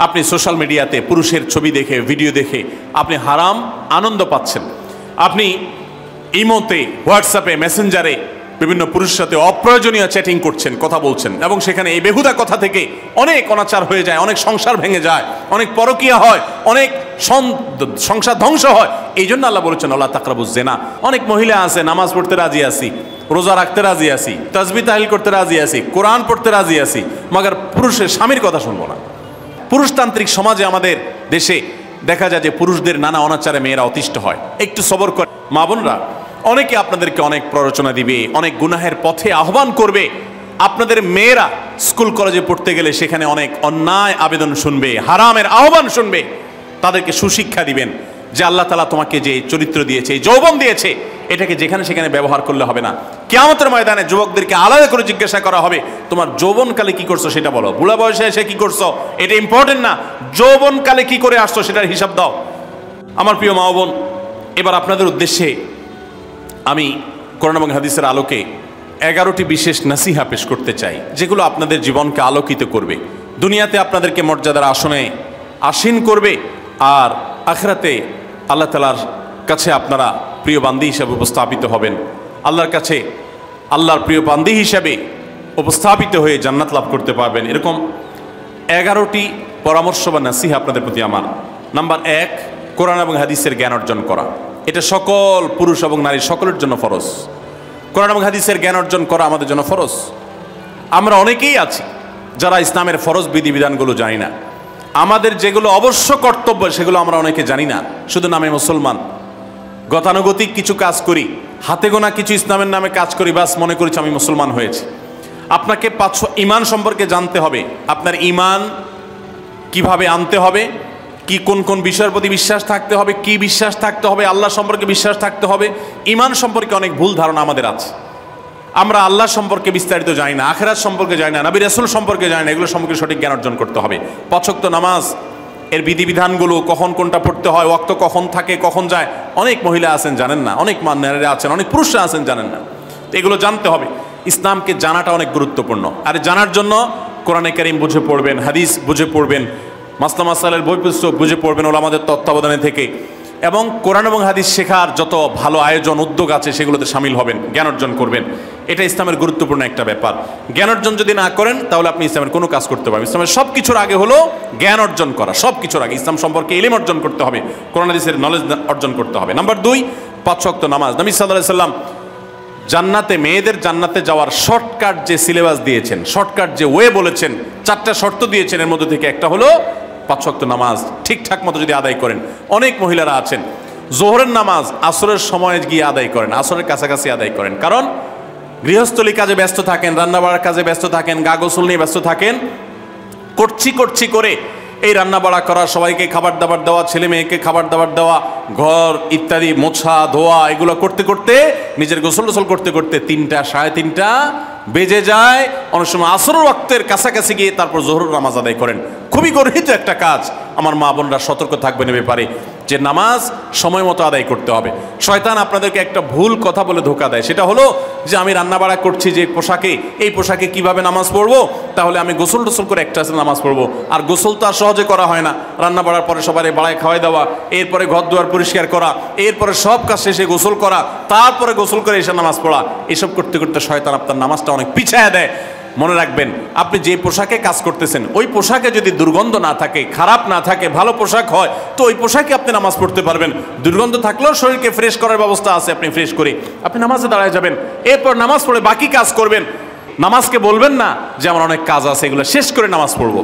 আপনি সোশ্যাল মিডিয়াতে পুরুষের ছবি দেখে, ভিডিও দেখে আপনি হারাম আনন্দ পাচ্ছেন। আপনি ইমোতে, হোয়াটসঅ্যাপে, মেসেঞ্জারে বিভিন্ন পুরুষের সাথে অপ্রয়োজনীয় চ্যাটিং করছেন, কথা বলছেন, এবং সেখানে এই বেহুদা কথা থেকে অনেক অনাচার হয়ে যায়, অনেক সংসার ভেঙে যায়, অনেক পরকীয়া হয়, অনেক সংসার ধ্বংস হয়। এই জন্য আল্লাহ বলেছেন আল্লাহ তাকরাবুজ জিনা। অনেক মহিলা আছে নামাজ পড়তে রাজি আছি, রোজা রাখতে রাজি আছি, তাসবিহ তাহলিল করতে রাজি আছি, কোরআন পড়তে রাজি আছি, মগর পুরুষের স্বামীর কথা শুনবো না। পুরুষতান্ত্রিক সমাজে আমাদের দেশে দেখা যায় যে পুরুষদের নানা অনাচারে মেয়েরা অতিষ্ঠ হয়। একটু সবর করে মা বোনরা, অনেকে আপনাদেরকে অনেক প্ররোচনা দিবে, অনেক গুনাহের পথে আহ্বান করবে। আপনাদের মেয়েরা স্কুল কলেজে পড়তে গেলে সেখানে অনেক অন্যায় আবেদন শুনবে, হারামের আহ্বান শুনবে। তাদেরকে সুশিক্ষা দিবেন যে আল্লাহ তাআলা তোমাকে যে চরিত্র দিয়েছে, যৌবন দিয়েছে, এটাকে যেখানে সেখানে ব্যবহার করলে হবে না। কিয়ামতের ময়দানে যুবকদেরকে আলাদা করে জিজ্ঞাসা করা হবে, তোমার যৌবনকালে কি করছো সেটা বলো, বুড়া বয়সে এসে কি করছো এটা ইম্পর্টেন্ট না, যৌবনকালে কি করে আসছো সেটার হিসাব দাও। আমার প্রিয় মা বোন, এবার আপনাদের উদ্দেশ্যে আমি কোরআন এবং হাদিসের আলোকে 11টি বিশেষ নাসিহা পেশ করতে চাই, যেগুলো আপনাদের জীবনকে আলোকিত করবে, দুনিয়াতে আপনাদেরকে মর্যাদার আসনে আসীন করবে, আর আখিরাতে আল্লাহ তাআলার কাছে আপনারা প্রিয় বান্দী হিসাবে উপস্থাপিত হবেন। আল্লাহর কাছে আল্লাহর প্রিয় বান্দী হিসাবে উপস্থাপিত হয়ে জান্নাত লাভ করতে পারবেন। এরকম 11টি পরামর্শ বা নাসিহা আপনাদের প্রতি আমার। নাম্বার 1, কোরআন এবং হাদিসের জ্ঞান অর্জন করা। এটা সকল পুরুষ এবং নারী সকলের জন্য ফরজ। কোরআন এবং হাদিসের জ্ঞান অর্জন করা আমাদের জন্য ফরজ। আমরা অনেকেই আছি যারা ইসলামের ফরজ বিধিবিধানগুলো জানি না। আমাদের যেগুলো অবশ্য কর্তব্য সেগুলো আমরা অনেকে জানি না, শুধু নামে মুসলমান। গতানুগতিক কিছু কাজ করি, হাতে গোনা কিছু ইসলামের নামে কাজ করি, বাস মনে করেছি আমি মুসলমান হয়েছি। আপনাকে ঈমান সম্পর্কে জানতে হবে। আপনার ঈমান কিভাবে আনতে হবে, কি কোন কোন বিষয়ের প্রতি বিশ্বাস থাকতে হবে, কি বিশ্বাস থাকতে হবে, আল্লাহ সম্পর্কে বিশ্বাস থাকতে হবে। ঈমান সম্পর্কে অনেক ভুল ধারণা আমাদের আছে। আমরা আল্লাহ সম্পর্কে বিস্তারিত জানি না, আখিরাত সম্পর্কে জানি না, নবী রাসূল সম্পর্কে জানি না। এগুলো সম্পর্কে সঠিক জ্ঞান অর্জন করতে হবে। 5 ওয়াক্ত নামাজ এর বিধিবিধানগুলো, কখন কোনটা পড়তে হয়, ওয়াক্ত কখন থাকে, কখন যায়, অনেক মহিলা আছেন জানেন না, অনেক নারীরা আছেন, অনেক পুরুষরা আছেন জানেন না। এগুলো জানতে হবে। ইসলামকে জানাটা অনেক গুরুত্বপূর্ণ। আর জানার জন্য কোরআনে কারীম বুঝে পড়বেন, হাদিস বুঝে পড়বেন, মাসলা মাসাইলের বই পুস্তক বুঝে পড়বেন ওলামাদের তত্ত্বাবধানে থেকে, এবং কোরআন এবং হাদিস শেখার যত ভালো আয়োজন উদ্যোগ আছে সেগুলোতে শামিল হবেন, জ্ঞান অর্জন করবেন। এটা ইসলামের গুরুত্বপূর্ণ একটা ব্যাপার। জ্ঞান অর্জন যদি না করেন তাহলে আপনি ইসলামের কোনো কাজ করতে পারবেন। ইসলামের সব কিছুর আগে হলো জ্ঞান অর্জন করা। সব কিছুর আগে ইসলাম সম্পর্কে ইলম অর্জন করতে হবে, কোরআন হাদিসের নলেজ অর্জন করতে হবে। নাম্বার 2, 5 ওয়াক্ত নামাজ। নবী সাল্লাল্লাহু আলাইহি সাল্লাম জান্নাতে, মেয়েদের জান্নাতে যাওয়ার শর্টকাট যে সিলেবাস দিয়েছেন, শর্টকাট যে ওয়ে বলেছেন, 4টা শর্ত দিয়েছেন। এর মধ্যে থেকে একটা হলো 5 ওয়াক্ত নামাজ ঠিকঠাক মতো যদি আদায় করেন। অনেক মহিলারা আছেন জোহরের নামাজ আসরের সময় গিয়ে আদায় করেন, আসরের কাছাকাছি আদায় করেন, কারণ গৃহস্থলী কাজে ব্যস্ত থাকেন, রান্নাবাড়ার কাজে ব্যস্ত থাকেন, গা গোসল নিয়ে ব্যস্ত থাকেন। করছি করে এই রান্নাবাড়া করা, সবাইকে খাবার দাবার দেওয়া, ছেলে মেয়েকে খাবার দাবার দেওয়া, ঘর ইত্যাদি মোছা ধোয়া, এগুলো করতে করতে, নিজের গোসল করতে করতে 3টা, 3:30 বেজে যায়। অনেক সময় আসরের ওয়াক্তের কাছাকাছি গিয়ে তারপর জোহরের নামাজ আদায় করেন। খুবই গর্হিত একটা কাজ। আমার মা বোনরা সতর্ক থাকবেন এ ব্যাপারে, যে নামাজ সময় মতো আদায় করতে হবে। শয়তান আপনাদেরকে একটা ভুল কথা বলে ধোঁকা দেয়, সেটা হলো যে আমি রান্নাবাড়া করছি যে পোশাকে, এই পোশাকে কিভাবে নামাজ পড়বো, তাহলে আমি গোসল টোসল করে একটা নামাজ পড়বো। আর গোসল তো আর সহজে করা হয় না। রান্নাবাড়ার পরে সবাই বাড়ায় খাওয়াই দেওয়া, এরপরে ঘর দুয়ার পরিষ্কার করা, এরপরে সব কাজ শেষে গোসল করা, তারপরে গোসল করে এসে নামাজ পড়া, এসব করতে করতে শয়তান আপনার নামাজটা অনেক পিছায়া দেয়। মনে রাখবেন, আপনি যে পোশাকে কাজ করতেছেন ওই পোশাকে যদি দুর্গন্ধ না থাকে, খারাপ না থাকে, ভালো পোশাক হয়, তো ওই পোশাকে আপনি নামাজ পড়তে পারবেন। দুর্গন্ধ থাকলেও শরীরকে ফ্রেশ করার ব্যবস্থা আছে, আপনি ফ্রেশ করে আপনি নামাজে দাঁড়ায় যাবেন, এরপর নামাজ পড়ে বাকি কাজ করবেন। নামাজকে বলবেন না যে আমার অনেক কাজ আছে, এগুলো শেষ করে নামাজ পড়বো।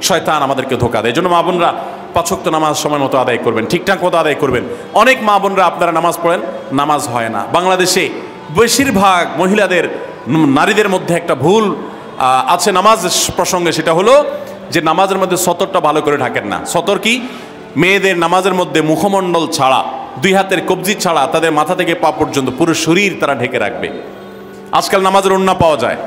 শয়তান আমাদেরকে ধোঁকা দেয়। এই জন্য মা বোনরা 5 ওয়াক্ত নামাজ সময় মতো আদায় করবেন, ঠিকঠাক মতো আদায় করবেন। অনেক মা বোনরা আপনারা নামাজ পড়েন, নামাজ হয় না। বাংলাদেশে বেশিরভাগ মহিলাদের, নারীদের মধ্যে একটা ভুল আছে নামাজ প্রসঙ্গে, সেটা হলো যে নামাজের মধ্যে সতরটা ভালো করে ঢাকেন না। সতর কি? মেয়েদের নামাজের মধ্যে মুখমণ্ডল ছাড়া, 2 হাতের কবজি ছাড়া তাদের মাথা থেকে পা পর্যন্ত পুরো শরীর তারা ঢেকে রাখবে। আজকাল নামাজের ওড়না পাওয়া যায়,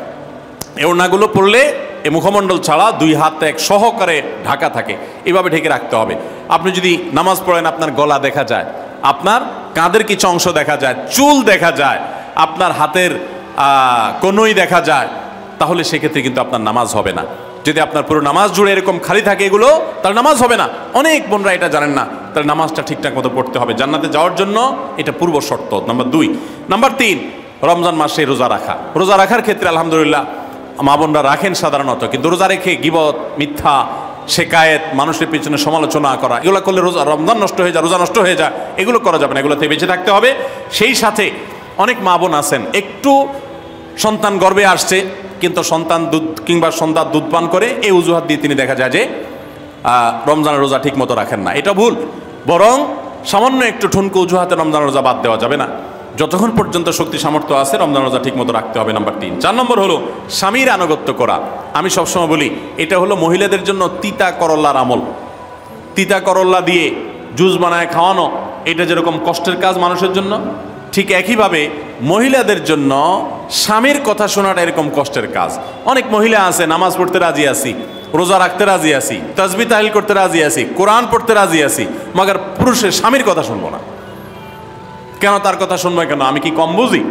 এই ওড়নাগুলো পরলে এই মুখমণ্ডল ছাড়া 2 হাত এক সহকারে ঢাকা থাকে, এভাবে ঢেকে রাখতে হবে। আপনি যদি নামাজ পড়েন আপনার গলা দেখা যায়, আপনার কাঁধের কিছু অংশ দেখা যায়, চুল দেখা যায়, আপনার হাতের কনুই দেখা যায়, তাহলে সেক্ষেত্রে কিন্তু আপনার নামাজ হবে না। যদি আপনার পুরো নামাজ জুড়ে এরকম খালি থাকে এগুলো, তাহলে নামাজ হবে না। অনেক বোনরা এটা জানেন না, তাহলে নামাজটা ঠিকঠাক মতো পড়তে হবে। জান্নাতে যাওয়ার জন্য এটা পূর্ব শর্ত, নাম্বার 2। নাম্বার 3, রমজান মাসে রোজা রাখা। রোজা রাখার ক্ষেত্রে আলহামদুলিল্লাহ মা বোনরা রাখেন সাধারণত, কিন্তু রোজা রেখে গীবত, মিথ্যা, শেকায়েত, মানুষের পিছনে সমালোচনা করা, এগুলো করলে রমজান নষ্ট হয়ে যায়, রোজা নষ্ট হয়ে যায়। এগুলো করা যাবে না, এগুলো থেকে বেঁচে থাকতে হবে। সেই সাথে অনেক মা বোন আছেন একটু সন্তান গর্ভে আসছে, কিন্তু সন্তান দুধ কিংবা সন্তান দুধ পান করে, এই অজুহাত দিয়ে তিনি দেখা যায় যে রমজানের রোজা ঠিক মতো রাখেন না। এটা ভুল। বরং সামান্য একটু ঠুনকো অজুহাতে রমজান রোজা বাদ দেওয়া যাবে না। যতক্ষণ পর্যন্ত শক্তি সামর্থ্য আছে রমজান রোজা ঠিক মতো রাখতে হবে, নাম্বার 3। 4 নম্বর হলো স্বামীর আনুগত্য করা। আমি সবসময় বলি এটা হলো মহিলাদের জন্য তিতা করল্লার আমল। তিতা করল্লা দিয়ে জুস বানায় খাওয়ানো, এটা যেরকম কষ্টের কাজ মানুষের জন্য, ঠিক একইভাবে মহিলাদের জন্য স্বামীর কথা শোনাটা এরকম কষ্টের কাজ। অনেক মহিলা আছে নামাজ পড়তে রাজি আছি, রোজা রাখতে রাজি আছি, তাসবিহ তাহলিল করতে রাজি আছি, কোরআন পড়তে রাজি আছি, মগর পুরুষের স্বামীর কথা শুনবো না। কেন তার কথা শুনবো কেন? আমি কি কম বুঝি?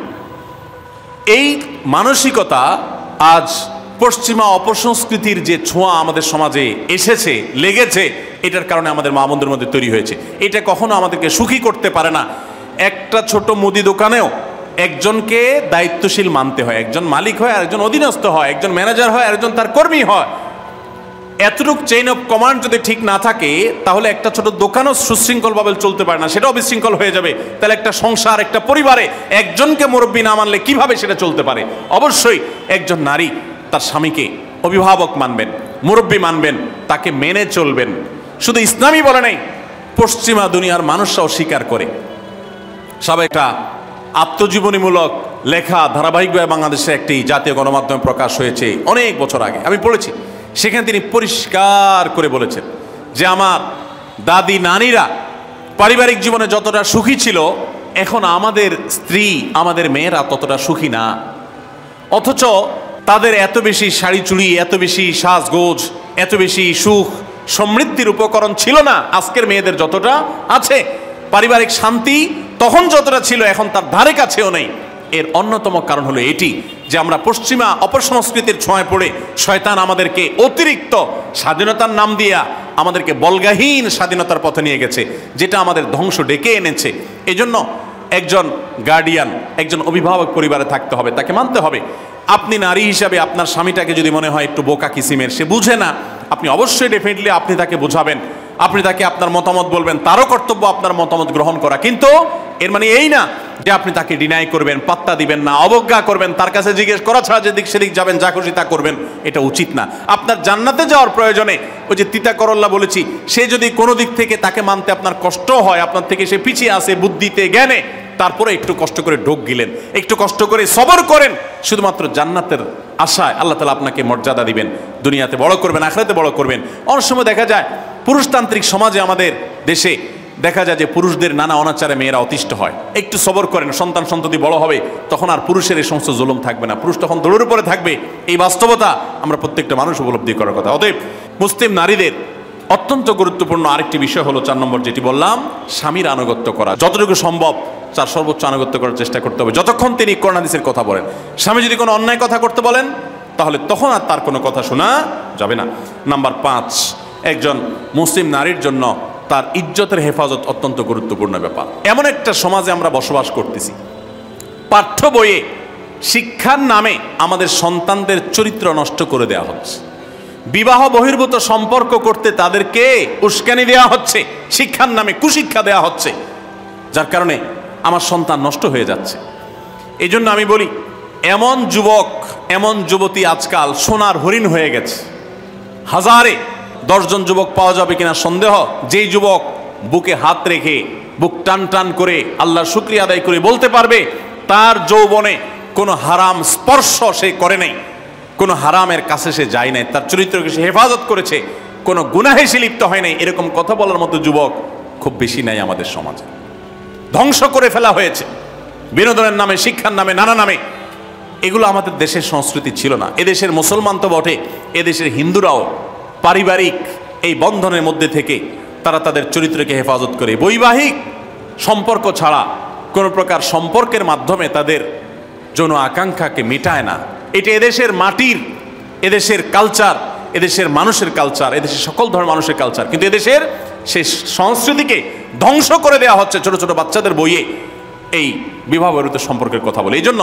এই মানসিকতা আজ পশ্চিমা অপসংস্কৃতির যে ছোঁয়া আমাদের সমাজে এসেছে, লেগেছে, এটার কারণে আমাদের মা বোনদের মধ্যে তৈরি হয়েছে। এটা কখনো আমাদেরকে সুখী করতে পারে না। একটা ছোট মুদি দোকানেও একজনকে দায়িত্বশীল মানতে হয়, একজন মালিক হয়, আরেকজন অধীনস্থ হয়, একজন ম্যানেজার হয়, আরেকজন তার কর্মী হয়। এতটুক চেইন অফ কমান্ড যদি ঠিক না থাকে, তাহলে একটা ছোট দোকানও সুশৃঙ্খলভাবে চলতে পারে না, সেটাও বিশৃঙ্খল হয়ে যাবে। তাহলে একটা সংসার, একটা পরিবারে একজনকে মুরব্বী না মানলে কিভাবে সেটা চলতে পারে? অবশ্যই একজন নারী তার স্বামীকে অভিভাবক মানবেন, মুরব্বী মানবেন, তাকে মেনে চলবেন। শুধু ইসলামই বলে নাই, পশ্চিমা দুনিয়ার মানুষরাও স্বীকার করে। সব একটা আত্মজীবনীমূলক লেখা ধারাবাহিকভাবে বাংলাদেশে একটি জাতীয় গণমাধ্যমে প্রকাশ হয়েছে অনেক বছর আগে, আমি পড়েছি। সেখানে তিনি পরিষ্কার করে বলেছেন যে আমার দাদি নানীরা পারিবারিক জীবনে যতটা সুখী ছিল, এখন আমাদের স্ত্রী, আমাদের মেয়েরা ততটা সুখী না। অথচ তাদের এত বেশি শাড়ি চুড়ি, এত বেশি সাজগোজ, এত বেশি সুখ সমৃদ্ধির উপকরণ ছিল না আজকের মেয়েদের যতটা আছে। পারিবারিক শান্তি তখন যতটা ছিল এখন তার ধারে কাছেও নেই। এর অন্যতম কারণ হলো এটি যে আমরা পশ্চিমা অপসংস্কৃতির ছোঁয়ায় পড়ে শয়তান আমাদেরকে অতিরিক্ত স্বাধীনতার নাম দিয়া আমাদেরকে বলগাহীন স্বাধীনতার পথে নিয়ে গেছে, যেটা আমাদের ধ্বংস ডেকে এনেছে। এজন্য একজন গার্ডিয়ান, একজন অভিভাবক পরিবারে থাকতে হবে, তাকে মানতে হবে। আপনি নারী হিসাবে আপনার স্বামীটাকে যদি মনে হয় একটু বোকা কিসিমের, সে বুঝে না, আপনি অবশ্যই ডেফিনেটলি আপনি তাকে বোঝাবেন, আপনি তাকে আপনার মতামত বলবেন, তারও কর্তব্য আপনার মতামত গ্রহণ করা। কিন্তু এর মানে এই না যে আপনি তাকে ডিনাই করবেন, পাত্তা দিবেন না, অবজ্ঞা করবেন, তার কাছে জিজ্ঞেস করা ছাড়া যেদিক সেদিক যাবেন, যা খুশি তা করবেন, এটা উচিত না। আপনার জান্নাতে যাওয়ার প্রয়োজনে ওই যে তিতা করল্লা বলেছি, সে যদি কোনো দিক থেকে তাকে মানতে আপনার কষ্ট হয়, আপনার থেকে সে পিছিয়ে আসে বুদ্ধিতে জ্ঞানে, তারপরে একটু কষ্ট করে ঢোক গিলেন, একটু কষ্ট করে সবর করেন, শুধুমাত্র জান্নাতের আশায় আল্লাহ তাআলা আপনাকে মর্যাদা দিবেন, দুনিয়াতে বড় করবেন, আখিরাতে বড় করবেন। অনেক সময় দেখা যায় পুরুষতান্ত্রিক সমাজে আমাদের দেশে দেখা যায় যে পুরুষদের নানা অনাচারে মেয়েরা অতিষ্ঠ হয়। একটু সবর করেন, সন্তান সন্ততি বড় হবে, তখন আর পুরুষের এই সমস্ত জুলুম থাকবে না, পুরুষ তখন দৌড়ের উপরে থাকবে। এই বাস্তবতা আমরা প্রত্যেকটা মানুষ উপলব্ধি করার কথা। অতএব মুসলিম নারীদের অত্যন্ত গুরুত্বপূর্ণ আরেকটি বিষয় হলো 4 নম্বর যেটি বললাম, স্বামীর আনুগত্য করা। যতটুকু সম্ভব তার সর্বোচ্চ আনুগত্য করার চেষ্টা করতে হবে, যতক্ষণ তিনি কোরআন হাদিসের কথা বলেন। স্বামী যদি কোনো অন্যায় কথা করতে বলেন, তাহলে তখন আর তার কোনো কথা শোনা যাবে না। নাম্বার 5, একজন মুসলিম নারীর জন্য তার ইজ্জতের হেফাজত অত্যন্ত গুরুত্বপূর্ণ ব্যাপার। এমন একটা সমাজে আমরা বসবাস করতেছি, পাঠ্য বইয়ে শিক্ষার নামে আমাদের সন্তানদের চরিত্র নষ্ট করে দেওয়া হচ্ছে, বিবাহ বহির্ভূত সম্পর্ক করতে তাদেরকে উস্কানি দেওয়া হচ্ছে, শিক্ষার নামে কুশিক্ষা দেওয়া হচ্ছে, যার কারণে আমার সন্তান নষ্ট হয়ে যাচ্ছে। এই জন্য আমি বলি, এমন যুবক, এমন যুবতী আজকাল সোনার হরিণ হয়ে গেছে। হাজারে 10 জন যুবক পাওয়া যাবে কিনা সন্দেহ, যেই যুবক বুকে হাত রেখে বুক টান টান করে আল্লাহর শুকরিয়া আদায় করে বলতে পারবে তার যৌবনে কোনো হারাম স্পর্শ সে করে নাই, কোনো হারামের কাছে সে যায় নাই, তার চরিত্রকে সে হেফাজত করেছে, কোনো গুনাহে সে লিপ্ত হয় নাই, এরকম কথা বলার মতো যুবক খুব বেশি নাই আমাদের সমাজে। ধ্বংস করে ফেলা হয়েছে বিনোদনের নামে, শিক্ষার নামে, নানা নামে। এগুলো আমাদের দেশের সংস্কৃতি ছিল না। এদেশের মুসলমান তো বটে, এদেশের হিন্দুরাও পারিবারিক এই বন্ধনের মধ্যে থেকে তারা তাদের চরিত্রকে হেফাজত করে, বৈবাহিক সম্পর্ক ছাড়া কোনো প্রকার সম্পর্কের মাধ্যমে তাদের যৌন আকাঙ্ক্ষাকে মেটায় না। এটা এদেশের মাটির, এদেশের কালচার, এদেশের মানুষের কালচার, এদেশের সকল ধরনের মানুষের কালচার, কিন্তু এদেশের সেই সংস্কৃতিকে ধ্বংস করে দেওয়া হচ্ছে ছোট ছোট বাচ্চাদের বইয়ে এই বিবাহ বহির্ভূত সম্পর্কের কথা বলে। এই জন্য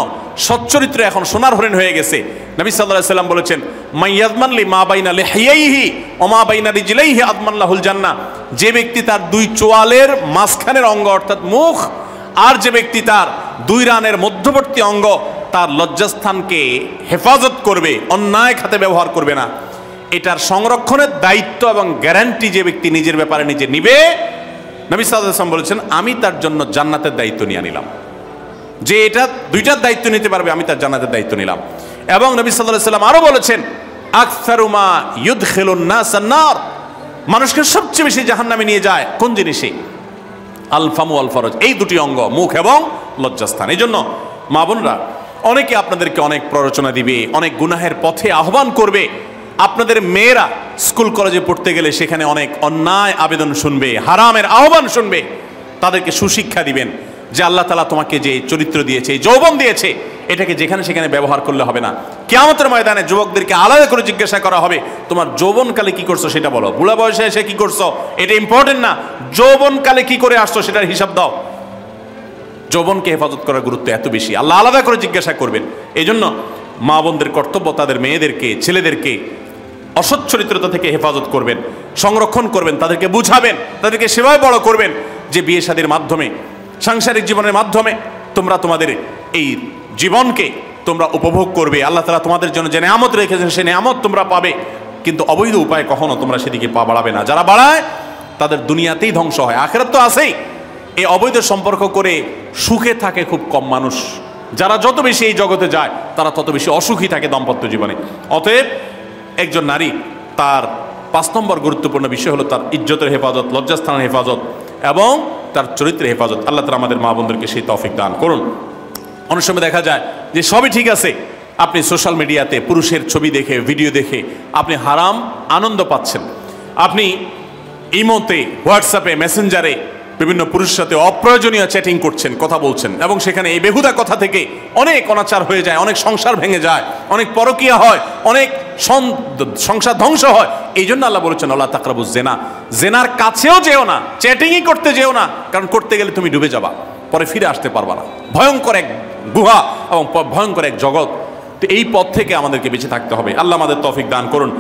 সচ্চরিত্র এখন সোনার হরিণ হয়ে গেছে। নবী সাল্লাল্লাহু আলাইহি সাল্লাম বলেছেন, মাইয়াজমান লি মা বাইনা লিহিয়াইহি ওয়া মা বাইনা রিজলাইহি আদমান লাহুল জান্নাহ। যে ব্যক্তি তার দুই চোয়ালের মাঝখানের অঙ্গ অর্থাৎ মুখ, আর যে ব্যক্তি তার দুই রানের মধ্যবর্তী অঙ্গ, তার লজ্জাস্থানকে হেফাজত করবে, অন্যায় খাতে ব্যবহার করবে না, এটার সংরক্ষণের দায়িত্ব এবং গ্যারান্টি যে ব্যক্তি নিজের ব্যাপারে নিজে নিবে, নবী সাল্লাল্লাহু আলাইহি ওয়াসাল্লাম বলেছেন, আমি তার জন্য জান্নাতের দায়িত্ব নিয়ে নিলাম। যে এটা দুইটার দায়িত্ব নিতে পারবে, আমি তার জান্নাতের দায়িত্ব নিলাম। এবং নবী সাল্লাল্লাহু আলাইহি ওয়াসাল্লাম আরো বলেছেন, আকসারু মা ইউদখিলুন নাস আন-নার, মানুষকে সবচেয়ে বেশি জাহান্নামে নিয়ে যায় কোন জিনিসে? আল ফামু আল ফরজ, এই দুটি অঙ্গ, মুখ এবং লজ্জাস্থান। এই জন্য মা বোনরা, অনেকে আপনাদেরকে অনেক প্ররোচনা দিবে, অনেক গুনাহের পথে আহ্বান করবে। আপনাদের মেয়েরা স্কুল কলেজে পড়তে গেলে সেখানে অনেক অন্যায় আবেদন শুনবে, হারামের আহ্বান শুনবে। তাদেরকে সুশিক্ষা দিবেন যে আল্লাহ তাআলা তোমাকে যে চরিত্র দিয়েছে, এই যৌবন দিয়েছে, এটাকে যেখানে সেখানে ব্যবহার করলে হবে না। কিয়ামতের ময়দানে যুবকদেরকে আলাদা করে জিজ্ঞাসা করা হবে, তোমার যৌবনকালে কি করছো সেটা বলো, বুড়া বয়সে এসে কি করছো এটা ইম্পর্টেন্ট না, যৌবনকালে কি করে আসছো সেটার হিসাব দাও। যৌবনকে হেফাজত করার গুরুত্ব এত বেশি, আল্লাহ আলাদা করে জিজ্ঞাসা করবেন। এই জন্য মা বোনদের কর্তব্য তাদের মেয়েদেরকে, ছেলেদেরকে অসৎ চরিত্রতা থেকে হেফাজত করবেন, সংরক্ষণ করবেন, তাদেরকে বুঝাবেন, তাদেরকে সেভাবে বড় করবেন যে বিয়ে শাদীর মাধ্যমে, সাংসারিক জীবনের মাধ্যমে তোমরা তোমাদের এই জীবনকে তোমরা উপভোগ করবে। আল্লাহ তাআলা তোমাদের জন্য যে নেয়ামত রেখেছেন সেই নেয়ামত তোমরা পাবে, কিন্তু অবৈধ উপায়ে কখনো তোমরা সেদিকে পা বাড়াবে না। যারা বাড়ায় তাদের দুনিয়াতেই ধ্বংস হয়, আখিরাত তো আছেই। এই অবৈধ সম্পর্ক করে সুখে থাকে খুব কম মানুষ। যারা যত বেশি এই জগতে যায় তারা তত বেশি অসুখী থাকে দাম্পত্য জীবনে। অতএব একজন নারী, তার 5 নম্বর গুরুত্বপূর্ণ বিষয় হলো তার ইজ্জতের হেফাজত, লজ্জাস্থানের হেফাজত এবং তার চরিত্রের হেফাজত। আল্লাহ তাআলা আমাদের মা বোনদেরকে সেই তৌফিক দান করুন। অনেক সময় দেখা যায় যে সবই ঠিক আছে, আপনি সোশ্যাল মিডিয়াতে পুরুষের ছবি দেখে, ভিডিও দেখে আপনি হারাম আনন্দ পাচ্ছেন। আপনি ইমোতে, হোয়াটসঅ্যাপে, মেসেঞ্জারে বিভিন্ন পুরুষের সাথে অপ্রয়োজনীয় চ্যাটিং করছেন, কথা বলছেন, এবং সেখানে এই বেহুদা কথা থেকে অনেক অনাচার হয়ে যায়, অনেক সংসার ভেঙে যায়, অনেক পরকীয়া হয়, অনেক সংসার ধ্বংস হয়। এই জন্য আল্লাহ বলেছেন, আল্লাহ তাকরাবুজ জেনা, জেনার কাছেও যেও না, চ্যাটিংই করতে যেও না, কারণ করতে গেলে তুমি ডুবে যাবা, পরে ফিরে আসতে পারবা না। ভয়ঙ্কর এক গুহা এবং ভয়ঙ্কর এক জগৎ। তো এই পথ থেকে আমাদেরকে বেঁচে থাকতে হবে। আল্লাহ আমাদের তৌফিক দান করুন।